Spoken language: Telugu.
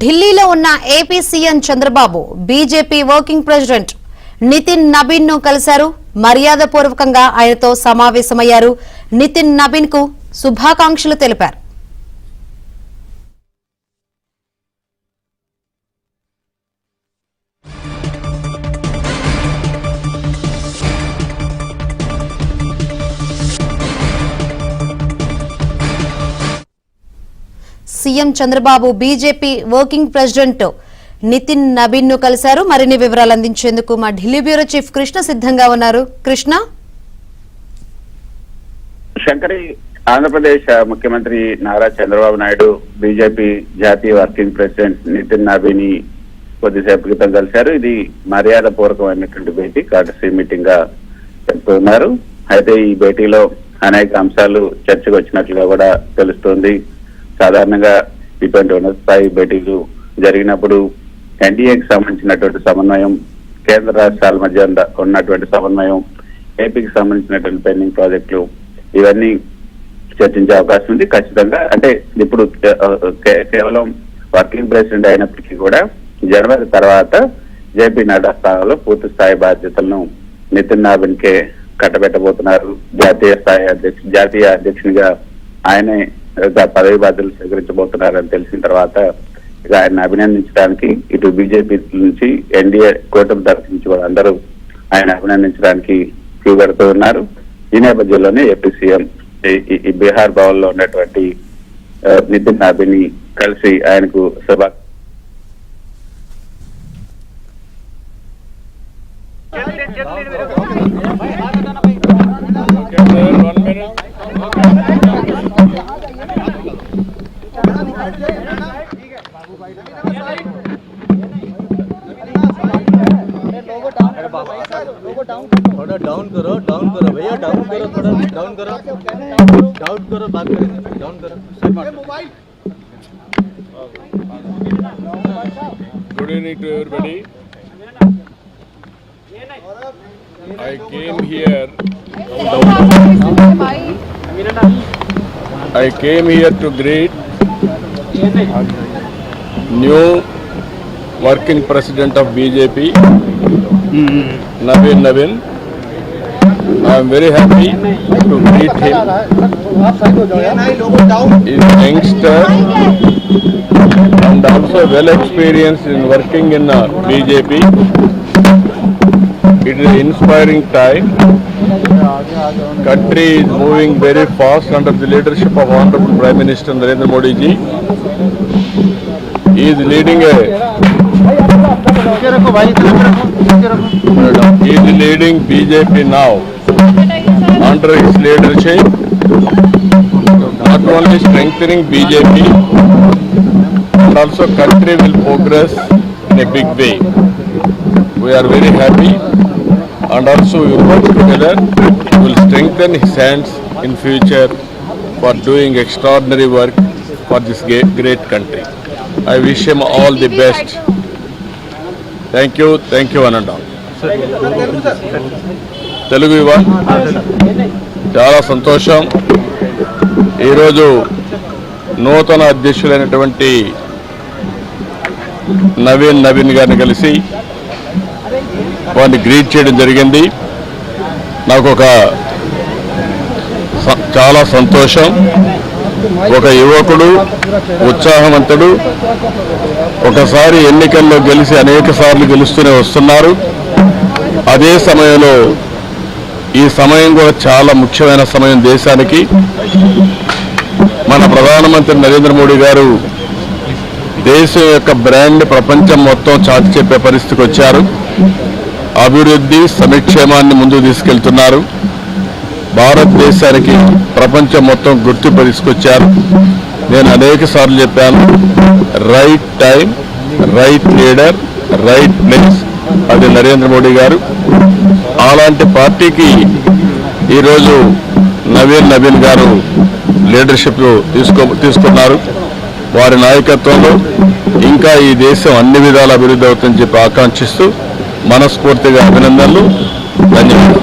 ఢిల్లీలో ఉన్న AP CM Chandrababu BJP working president Nitin Nabin ను కలిశారు. మర్యాదపూర్వకంగా ఆయనతో సమావేశమయ్యారు. నితిన్ నబీన్ కు శుభాకాంక్షలు తెలిపారు. CM Chandrababu BJP working president Nitin Nabin ను కలిశారు. మరిన్ని వివరాలు అందించేందుకు మా ఢిల్లీ బ్యూరో చీఫ్ కృష్ణ సిద్ధంగా ఉన్నారు. కృష్ణ, శంకరి, ఆంధ్రప్రదేశ్ ముఖ్యమంత్రి నారా చంద్రబాబు నాయుడు బీజేపీ జాతీయ వర్కింగ్ ప్రెసిడెంట్ నితిన్ నబీన్ కొద్దిసేపు క్రితం కలిశారు. ఇది మర్యాద పూర్వకమైనటువంటి భేటీ, కార్టసీ మీటింగ్ గా చెప్తున్నారు. అయితే ఈ భేటీలో అనేక అంశాలు చర్చకు వచ్చినట్లుగా కూడా తెలుస్తోంది. సాధారణంగా ఇటువంటి ఉన్నత స్థాయి భేటీలు జరిగినప్పుడు ఎన్డీఏకి సంబంధించినటువంటి సమన్వయం, కేంద్ర రాష్ట్రాల మధ్య ఉన్నటువంటి సమన్వయం, ఏపీకి సంబంధించినటువంటి పెండింగ్ ప్రాజెక్టులు, ఇవన్నీ చర్చించే అవకాశం ఉంది. ఖచ్చితంగా అంటే ఇప్పుడు కేవలం వర్కింగ్ ప్రెసిడెంట్ అయినప్పటికీ కూడా జనవరి తర్వాత జేపీ నడ్డా స్థానంలో పూర్తి స్థాయి బాధ్యతలను నితిన్ నబీన్ కే కట్టబెట్టబోతున్నారు. జాతీయ అధ్యక్షునిగా ఆయనే పదవి బాధ్యతలు స్వీకరించబోతున్నారని తెలిసిన తర్వాత ఇక ఆయన అభినందించడానికి ఇటు బీజేపీ నుంచి ఎన్డీఏ కూటమి తరఫు నుంచి కూడా అందరూ ఆయన అభినందించడానికి క్యూ పెడుతూ ఉన్నారు. ఈ నేపథ్యంలోనే ఏపీ సీఎం ఈ బీహార్ భవన్ లో ఉన్నటువంటి నితిన్ నబీన్ కలిసి ఆయనకు थोड़ा डाउन करो भैया, डाउन करो, थोड़ा डाउन करो, बात करेंगे, डाउन करो. Good evening to everybody. I came here to greet new working president of BJP, Naveen Nabin. I am very happy to meet him. He is a youngster and also well experienced in working in BJP. It is an inspiring time. Country is moving very fast under the leadership of Honorable Prime Minister Narendra Modi ji. He is leading BJP now. Under his leadership, not only strengthening BJP, and also country will progress in a big way. We are very happy, and also we work together. We will strengthen his hands in future for doing extraordinary work for this great country. I wish him all the best. Thank you, Ananda. Telugu ఇవాళ చాలా సంతోషం. ఈరోజు నూతన అధ్యక్షులైనటువంటి నవీన్ గారిని కలిసి వారిని గ్రీట్ చేయడం జరిగింది. నాకు చాలా సంతోషం. ఒక యువకుడు, ఉత్సాహవంతుడు, ఒకసారి ఎన్నికల్లో గెలిచి అనేక సార్లు గెలుస్తూనే వస్తున్నారు. అదే సమయంలో ఈ సమయం కూడా చాలా ముఖ్యమైన సమయం దేశానికి. మన ప్రధానమంత్రి నరేంద్ర మోడీ గారు దేశం యొక్క బ్రాండ్ ప్రపంచం మొత్తం చాటి చెప్పే పరిస్థితికి వచ్చారు. అభివృద్ధి, సంక్షేమాన్ని ముందుకు తీసుకెళ్తున్నారు. భారతదేశానికి ప్రపంచం మొత్తం గుర్తింపు తీసుకొచ్చారు. నేను అనేక సార్లు చెప్పాను, right time, right leader, right place, అది నరేంద్ర మోడీ గారు. అలాంటి పార్టీకి ఈరోజు నవీన్ గారు లీడర్షిప్ తీసుకున్నారు. వారి నాయకత్వంలో ఇంకా ఈ దేశం అన్ని విధాల అభివృద్ధి అవుతుందని చెప్పి ఆకాంక్షిస్తూ మనస్ఫూర్తిగా అభినందనలు. ధన్యవాదాలు.